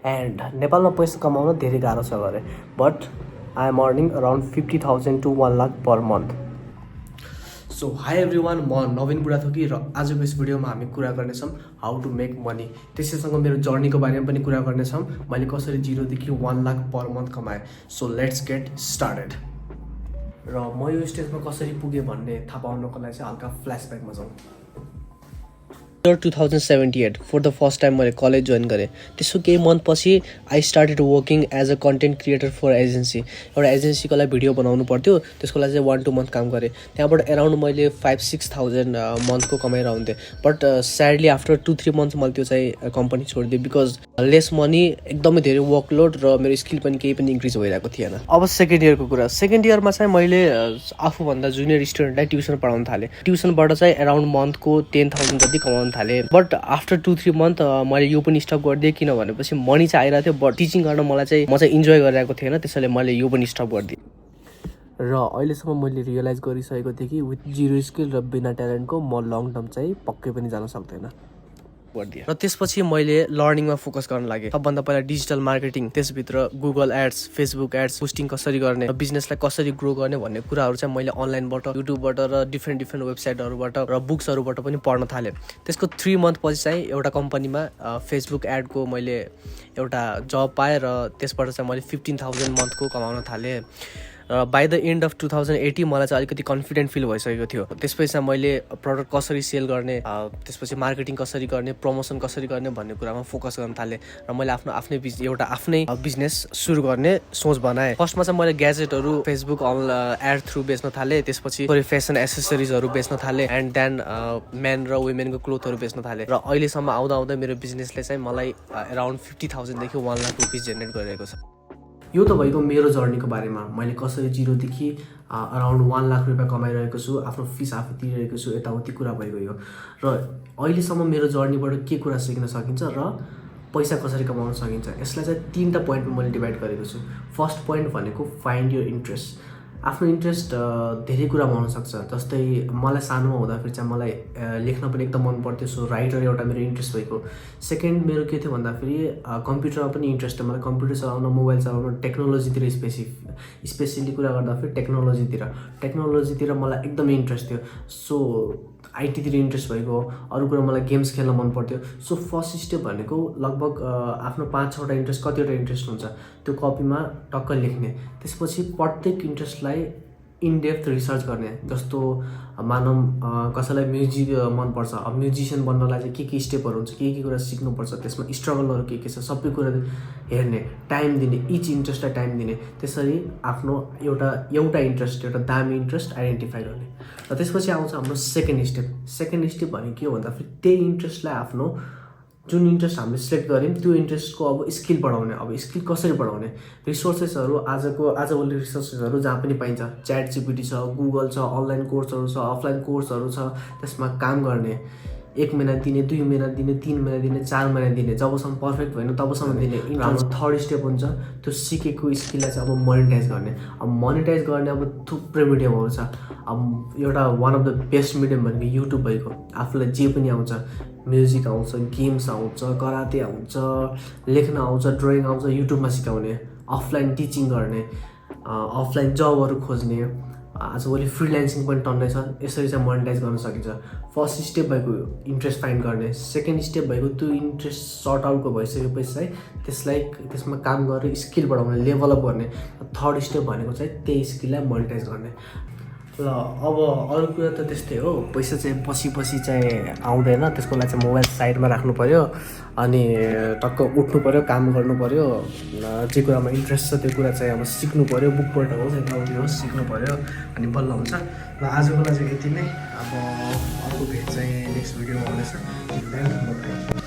And नेपालमा पैसा कमाउन धेरै गाह्रो छ गरे, but I am earning around 50,000 to 1 lakh per month. So hi everyone, म नवीन बुढाथोकी र आजको यस भिडियोमा हामी कुरा गर्नेछौँ हाउ टु मेक मनी। त्यसैसँग मेरो जर्नीको बारेमा पनि कुरा गर्नेछौँ, मैले कसरी 0 to 1 lakh पर मन्थ कमाएँ। So let's get started. र म यो स्टेजमा कसरी पुगेँ भन्ने थाहा पाउनको लागि चाहिँ हल्का फ्ल्यासब्याकमा जाउँ। 2078 फर द फर्स्ट टाइम मैले कलेज जोइन गरेँ। त्यसको केही मन्थपछि I started working as a content creator for agency. एउटा एजेन्सीको लागि भिडियो बनाउनु पर्थ्यो, त्यसको लागि चाहिँ 1-2 मन्थ काम गरेँ। त्यहाँबाट एराउन्ड मैले 5-6 थाउजन्ड मन्थको कमाएर हुन्थेँ। बट स्याडली आफ्टर 2-3 मन्थ मैले त्यो चाहिँ कम्पनी छोडिदिएँ, बिकज लेस मनी, एकदमै धेरै वर्कलोड र मेरो स्किल पनि केही पनि इन्क्रिज भइरहेको थिएन। अब सेकेन्ड इयरको कुरा, सेकेन्ड इयरमा चाहिँ मैले आफूभन्दा जुनियर स्टुडेन्टलाई ट्युसन पढाउन थालेँ। ट्युसनबाट चाहिँ एराउन्ड मन्थको 10,000 जति कमाउन थालेँ। बट आफ्टर 2-3 मन्थ मैले यो पनि स्टप गरिदिएँ, किन भनेपछि मनी चाहिँ आइरहेको थियो, बट टिचिङ गर्न म चाहिँ इन्जोय गरिरहेको थिएन, त्यसैले मैले यो पनि स्टप गरिदिएँ। र अहिलेसम्म मैले रियलाइज गरिसकेको थिएँ कि विथ 0 स्किल र बिना ट्यालेन्टको म लङ टर्म चाहिँ पक्कै पनि जान सक्दैन। र त्यसपछि मैले लर्निङमा फोकस गर्न लागेँ। सबभन्दा पहिला डिजिटल मार्केटिङ, त्यसभित्र Google ads, Facebook ads, posting कसरी गर्ने, बिजनेसलाई कसरी ग्रो गर्ने भन्ने कुराहरू चाहिँ मैले अनलाइनबाट, युट्युबबाट र डिफ्रेन्ट वेबसाइटहरूबाट र बुक्सहरूबाट पनि पढ्न थालेँ। त्यसको 3 मन्थ पछि चाहिँ एउटा कम्पनीमा फेसबुक एडको मैले एउटा जब पाएँ र त्यसबाट चाहिँ मैले 15,000 मन्थको कमाउन थालेँ। बाई द एन्ड अफ 2080 मलाई चाहिँ अलिकति कन्फिडेन्ट फिल भइसकेको थियो। त्यसपछि चाहिँ मैले प्रडक्ट कसरी सेल गर्ने, त्यसपछि मार्केटिङ कसरी गर्ने, प्रमोसन कसरी गर्ने भन्ने कुरामा फोकस गर्न थालेँ र मैले आफ्नै बिजनेस सुरु गर्ने सोच बनाएँ। फर्स्टमा चाहिँ मैले ग्याजेटहरू फेसबुक एड थ्रु बेच्न थालेँ, त्यसपछि फेसन एसेसरिजहरू बेच्न थालेँ, एन्ड देन मेन र वुमेनको क्लोथहरू बेच्न थालेँ। र अहिलेसम्म आउँदा मेरो बिजनेसले चाहिँ मलाई एराउन्ड 50,000 देखि 1 लाख रुपिस जेनेरेट गरिरहेको छ। यो त भएको मेरो जर्नीको बारेमा, मैले कसरी 0 देखि अराउन्ड 1 लाख रुपियाँ कमाइरहेको छु, आफ्नो फिस आफू तिरिरहेको छु, यताउति कुरा भइगयो। र अहिलेसम्म मेरो जर्नीबाट के कुरा सिक्न सकिन्छ र पैसा कसरी कमाउन सकिन्छ, यसलाई चाहिँ 3टा पोइन्टमा मैले डिभाइड गरेको छु। फर्स्ट पोइन्ट भनेको फाइन्ड योर इन्ट्रेस्ट। आफ्नो इन्ट्रेस्ट धेरै कुरामा हुनसक्छ। जस्तै मलाई सानोमा हुँदाखेरि चाहिँ मलाई लेख्न पनि एकदम मन पर्थ्यो, सो राइटर एउटा मेरो इन्ट्रेस्ट भएको। सेकेन्ड मेरो के थियो भन्दाखेरि कम्प्युटरमा पनि इन्ट्रेस्ट थियो मलाई, कम्प्युटर चलाउन, मोबाइल चलाउन, टेक्नोलोजीतिर स्पेसियली कुरा गर्दाखेरि टेक्नोलोजीतिर मलाई एकदमै इन्ट्रेस्ट थियो। सो आइटीतिर इन्ट्रेस्ट भएको, अरू कुरा मलाई गेम्स खेल्न मन पर्थ्यो। सो फर्स्ट स्टेप भनेको लगभग आफ्नो 5-6वटा इन्ट्रेस्ट, कतिवटा इन्ट्रेस्ट हुन्छ त्यो कपीमा टक्क लेख्ने। त्यसपछि प्रत्येक इन्ट्रेस्टलाई इनडेप्थ रिसर्च गर्ने। जस्तो मानौँ कसैलाई म्युजिक मनपर्छ, अब म्युजिसियन बन्नलाई चाहिँ के स्टेपहरू हुन्छ, के कुरा सिक्नुपर्छ, त्यसमा स्ट्रगलहरू के छ, सबै कुरा हेर्ने, टाइम दिने, इच इन्ट्रेस्टलाई टाइम दिने। त्यसरी आफ्नो एउटा इन्ट्रेस्ट, एउटा दामी इन्ट्रेस्ट आइडेन्टिफाई गर्ने। र त्यसपछि आउँछ हाम्रो सेकेन्ड स्टेप भनेको के हो भन्दाखेरि त्यही इन्ट्रेस्टलाई आफ्नो जुन इन्ट्रेस्ट हामीले सिलेक्ट गऱ्यौँ त्यो इन्ट्रेस्टको अब स्किल बढाउने। अब स्किल कसरी बढाउने, रिसोर्सेसहरू आजभोलि रिसोर्सेसहरू जहाँ पनि पाइन्छ, च्याट जिपिटी छ, गुगल छ, अनलाइन कोर्सहरू छ, अफलाइन कोर्सहरू छ, त्यसमा काम गर्ने। 1 महिना दिने, 2 महिना दिने, 3 महिना दिने, 4 महिना दिने, जबसम्म पर्फेक्ट भएन तबसम्म दिने। हाम्रो थर्ड स्टेप हुन्छ त्यो सिकेको स्किललाई चाहिँ अब मोनिटाइज गर्ने। अब मोनिटाइज गर्ने अब थुप्रै मिडियमहरू छ। अब एउटा one of the best medium भनेको युट्युब भएको। आफूलाई जे पनि आउँछ, म्युजिक आउँछ, गेम्स आउँछ, कराते आउँछ, लेख्न आउँछ, ड्रइङ आउँछ, युट्युबमा सिकाउने। अफलाइन टिचिङ गर्ने, अफलाइन जबहरू खोज्ने, आजभोलि फ्रिल्यान्सिङ पनि टन्नै छ। यसरी चाहिँ मोनिटाइज गर्न सकिन्छ। फर्स्ट स्टेप भएको इन्ट्रेस्ट फाइन्ड गर्ने, सेकेन्ड स्टेप भएको त्यो इन्ट्रेस्ट सर्ट आउटको भइसकेपछि चाहिँ त्यसमा काम गरेर स्किल बढाउने, लेभलअप गर्ने। थर्ड स्टेप भनेको चाहिँ त्यही स्किललाई मोनिटाइज गर्ने। ल अब अरू कुरा त त्यस्तै हो, पैसा चाहिँ पछि चाहिँ आउँदैन, त्यसको लागि चाहिँ मोबाइल साइडमा राख्नु पऱ्यो, अनि टक्क उठ्नु पऱ्यो, काम गर्नु पऱ्यो। जे कुरामा इन्ट्रेस्ट छ त्यो कुरा चाहिँ अब सिक्नु पऱ्यो, बुकबाट होस् यताउति होस् सिक्नु पऱ्यो, अनि बल्ल हुन्छ। र आजको लागि चाहिँ यति नै। अब अर्को भेट चाहिँ नेक्स्ट भिडियोमा आउनेछ।